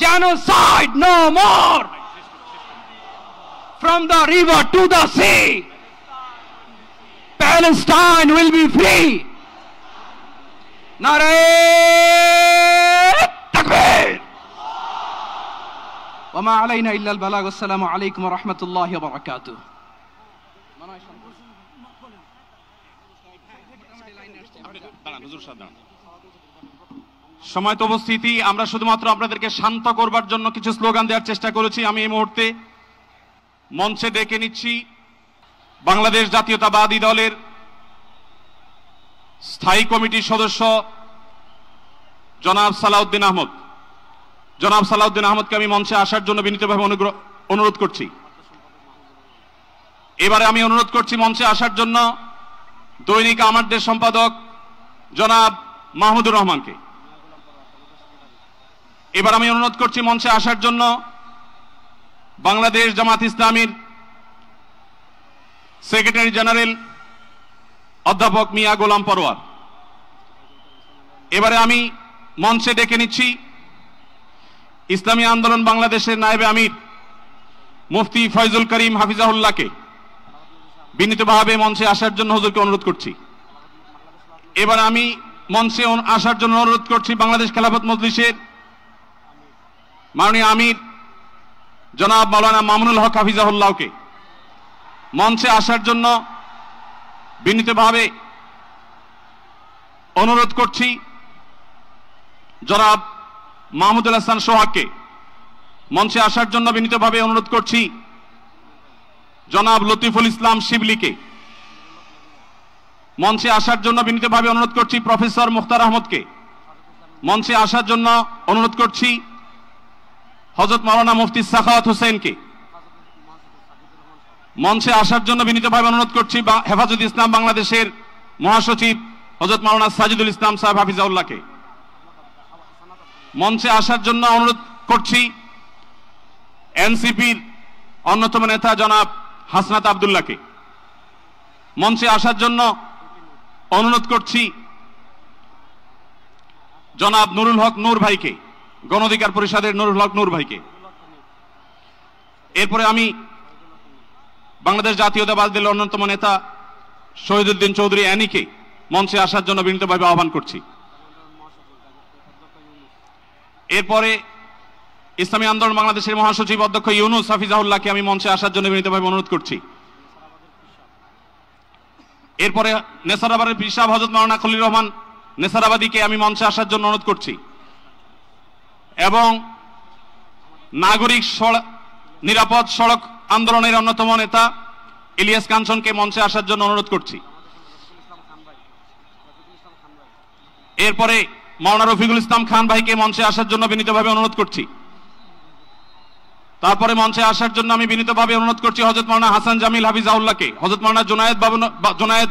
Genocide no more. From the river to the sea, Palestine will be free. Nare takbir. Wa ma alayna illa al-balagh. Assalamu alaykum wa rahmatullahi wa barakatuh. সময়ত উপস্থিতি, আমরা শুধুমাত্র আপনাদেরকে শান্ত করবার জন্য কিছু slogan দেওয়ার চেষ্টা করেছি। আমি এই মুহূর্তে মঞ্চে ডেকে নিচ্ছি বাংলাদেশ জাতীয়তাবাদী দলের স্থায়ী কমিটির সদস্য জনাব সালাউদ্দিন আহমদ। জনাব সালাউদ্দিন আহমদকে আমি মঞ্চে আসার জন্য বিনীতভাবে অনুরোধ করছি। এবারে আমি অনুরোধ করছি মঞ্চে আসার জন্য দৈনিক আমাদের সম্পাদক জনাব মাহমুদুর রহমানকে। এবার আমি অনুরোধ করছি মঞ্চে আসার জন্য বাংলাদেশ জামাত ইসলামীর সেক্রেটারি জেনারেল অধ্যাপক মিয়া গোলাম পরোয়ার। এবারে আমি মঞ্চে ডেকে নিচ্ছি ইসলামী আন্দোলন বাংলাদেশের নায়েবে আমির মুফতি ফয়জুল করিম হাফিজাহুল্লাহকে বিনীতভাবে মঞ্চে আসার জন্য হুজুরকে অনুরোধ করছি। এবার আমি মঞ্চে আসার জন্য অনুরোধ করছি বাংলাদেশ খেলাফত মজলিসের মাননীয় আমির জনাব মাওলানা মামুনুল হক হাফিজাহুল্লাহকে মঞ্চে আসার জন্য বিনীতভাবে অনুরোধ করছি। জনাব মাহমুদুল হাসান সোহাগকে মঞ্চে আসার জন্য বিনীতভাবে অনুরোধ করছি। জনাব লতিফুল ইসলাম শিবলিকে মঞ্চে আসার জন্য বিনীতভাবে অনুরোধ করছি। প্রফেসর মুখতার আহমদকে মঞ্চে আসার জন্য অনুরোধ করছি। হযরত মাওলানা মুফতি সাখাওয়াত হোসেনকে মঞ্চে আসার জন্য বিনীতভাবে অনুরোধ করছি। হেফাজত ইসলাম বাংলাদেশের মহাসচিব হযরত মাওলানা সাজিদুল ইসলাম সাহেব হাফিজাউল্লাহকে মঞ্চে আসার জন্য অনুরোধ করছি। এনসিপির অন্যতম নেতা জনাব হাসনাত আব্দুল্লাহকে মঞ্চে আসার জন্য অনুরোধ করছি। জনাব নুরুল হক নূর ভাইকে, গণ অধিকার পরিষদের নুরুল হক নূর ভাইকে। এরপরে আমি বাংলাদেশ জাতীয়তাবাদী দলের অন্যতম নেতা শহীদুদ্দিন চৌধুরী অ্যানিকে মঞ্চে আসার জন্য বিনীতভাবে আহ্বান করছি। এরপরে ইসলামী আন্দোলন বাংলাদেশের মহাসচিব অধ্যক্ষ ইউনুস হাফিজাহুল্লাহকে আমি মঞ্চে আসার জন্য বিনীতভাবে অনুরোধ করছি। এরপরে নেসারাবাদের পীর সাহেব হযরত মাওলানা খলিল রহমান নেসারাবাদীকে আমি মঞ্চে আসার জন্য অনুরোধ করছি এবং নাগরিক নিরাপদ সড়ক আন্দোলনের অন্যতম নেতা ইলিয়াস কাঞ্চনকে মঞ্চে আসার জন্য অনুরোধ করছি। এরপরে মাওলানা রফিকুল ইসলাম খান ভাইকে মঞ্চে আসার জন্য বিনীতভাবে অনুরোধ করছি। তারপরে মঞ্চে আসার জন্য আমি বিনীতভাবে অনুরোধ করছি হযরত মাওলানা হাসান জামিল হাফিজাহুল্লাহকে, হযরত মাওলানা জুনায়েদ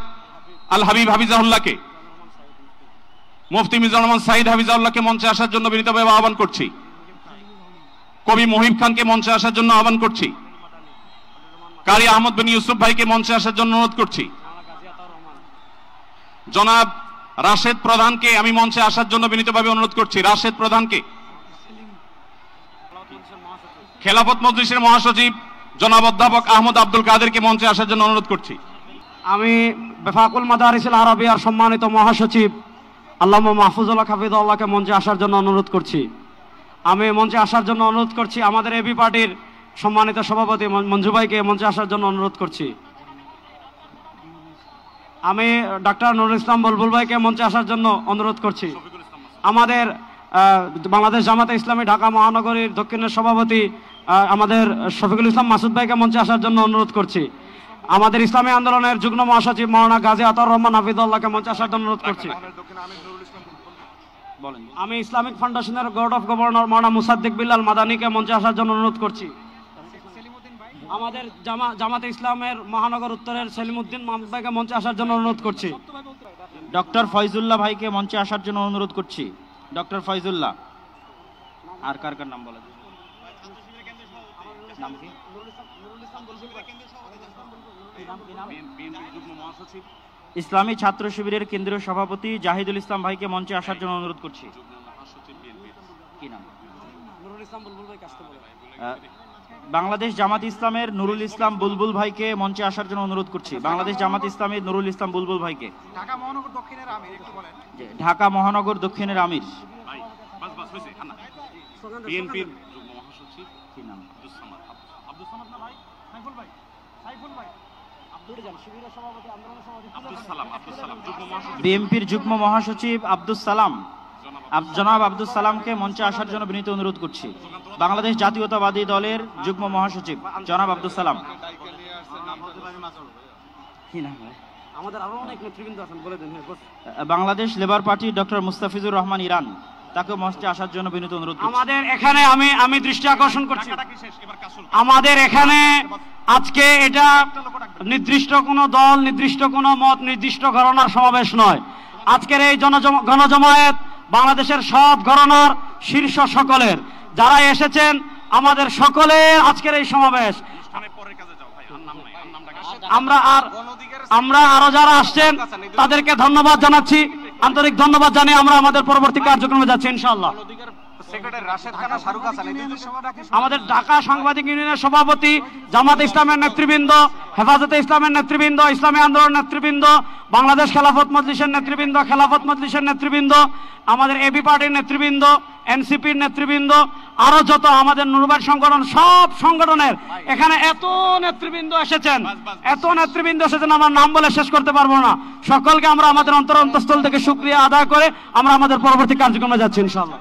আল হাবিব হাফিজাহুল্লাহকে, মুফতি মিজানুর রহমান সাঈদ হাফিজাহুল্লাহকে মঞ্চে আসার জন্য বিনীতভাবে আহ্বান করছি। কবি মহিব খানকে মঞ্চে আসার জন্য আহ্বান করছি। কারি আহমদ বিন ইউসুফ ভাইকে মঞ্চে আসার জন্য অনুরোধ করছি। জনাব রাশেদ প্রধানকে আমি মঞ্চে আসার জন্য বিনীতভাবে অনুরোধ করছি। রাশেদ প্রধানকে, খেলাফত মজলিসের মহাসচিব জনাব অধ্যাপক আহমদ আব্দুল কাদেরকে মঞ্চে আসার জন্য অনুরোধ করছি। আমি বেফাকুল মাদারিসুল আরাবিয়ার সম্মানিত মহাসচিব আল্লামা মাহফুজুল্লাহ হাফিজাহুল্লাহকে মঞ্চে আসার জন্য অনুরোধ করছি। আমি মঞ্চে আসার জন্য অনুরোধ করছি আমাদের এবি পার্টির সম্মানিত সভাপতি মঞ্জু ভাইকে মঞ্চে আসার জন্য অনুরোধ করছি। আমি ডাক্তার নুরুল ইসলাম বুলবুল ভাইকে মঞ্চে আসার জন্য অনুরোধ করছি। আমাদের বাংলাদেশ জামাতে ইসলামী ঢাকা মহানগরীর দক্ষিণের সভাপতি আমাদের শফিকুল ইসলাম মাসুদ ভাইকে মঞ্চে আসার জন্য অনুরোধ করছি। আমাদের ইসলামী আন্দোলনের যুগ্ম মহাসচিব মাওলানা গাজী আতাউর রহমান হাফিজাহুল্লাহকে মঞ্চে আসার জন্য অনুরোধ করছি। আমি ইসলামিক ফাউন্ডেশনের বোর্ড অফ গভর্নর মাওলানা মুসাদ্দিক বিল্লাল মাদানীকে মঞ্চে আসার জন্য অনুরোধ করছি। আমাদের জামাতে ইসলামের মহানগর উত্তরের সেলিমউদ্দিন মাহমুদ ভাইকে মঞ্চে আসার জন্য অনুরোধ করছি। ডক্টর ফয়জুল্লাহ ভাইকে মঞ্চে আসার জন্য অনুরোধ করছি। ডক্টর ফয়জুল্লাহ। আর কার কার নাম বলা যায়? নাম কি? ইসলামী ছাত্র শিবিরের কেন্দ্রীয় সভাপতি জাহিদুল ইসলাম ভাইকে মঞ্চে আসার জন্য অনুরোধ করছি। কি নাম? বাংলাদেশ জামাত ইসলামের নুরুল ইসলাম বুলবুল ভাইকে মঞ্চে আসার জন্য অনুরোধ করছি। বাংলাদেশ জামাত ইসলামের নুরুল ইসলাম বুলবুল ভাইকে। ঢাকা মহানগর দক্ষিণের আমির, একটু বলেন। ঢাকা মহানগর দক্ষিণের আমির। বিএনপির যুগ্ম মহাসচিব কি নাম? আব্দুস সামাদ না ভাই? সাইফুল ভাই, সাইফুল ভাই, আব্দুস সালাম যুগ্ম মহাসচিব। বিএনপির যুগ্ম মহাসচিব আব্দুস সালাম, জনাব আব্দুস সালামকে মঞ্চে আসার জন্য বিনীত অনুরোধ করছি। বাংলাদেশ জাতীয়তাবাদী দলের যুগ্ম মহাসচিব জনাব আব্দুস সালাম। আমাদের আরো অনেক নেতৃবৃন্দ আছেন, বলে দেন। Bangladesh labour party doctor Mustafizur Rahman Iran, তাকে মঞ্চে আসার জন্য বিনীত অনুরোধ করছি। আমাদের এখানে আমি দৃষ্টি আকর্ষণ করছি, আমাদের এখানে আজকে এটা নির্দিষ্ট কোনো দল, নির্দিষ্ট কোনো মত, নির্দিষ্ট ঘরানার সমাবেশ নয়। আজকের এই গণজমায়েত বাংলাদেশের সব ঘরানার শীর্ষ সকলের, যারা এসেছেন আমাদের সকলের আজকের এই সমাবেশ। আমরা আরো যারা আসছেন তাদেরকে ধন্যবাদ জানাচ্ছি, আন্তরিক ধন্যবাদ জানিয়ে আমরা আমাদের পরবর্তী কার্যক্রমে যাচ্ছি ইনশাআল্লাহ। আমাদের ঢাকা সাংবাদিক ইউনিয়নের সভাপতি, জামাত ইসলামের নেতৃবৃন্দ, হেফাজতে ইসলামের নেতৃবৃন্দ, ইসলামী আন্দোলন নেতৃবৃন্দ, বাংলাদেশ খেলাফত মজলিসের নেতৃবৃন্দ, খেলাফত মজলিসের নেতৃবৃন্দ, আমাদের এবি পার্টির নেতৃবৃন্দ, এনসিপির নেতৃবৃন্দ, আরো যত আমাদের নুরবাদ সংগঠন, সব সংগঠনের এখানে এত নেতৃবৃন্দ এসেছেন, আমরা নাম বলে শেষ করতে পারবো না। সকলকে আমরা আমাদের অন্তঃস্থল থেকে শুকরিয়া আদায় করে আমরা আমাদের পরবর্তী কার্যক্রমে যাচ্ছি ইনশাআল্লাহ।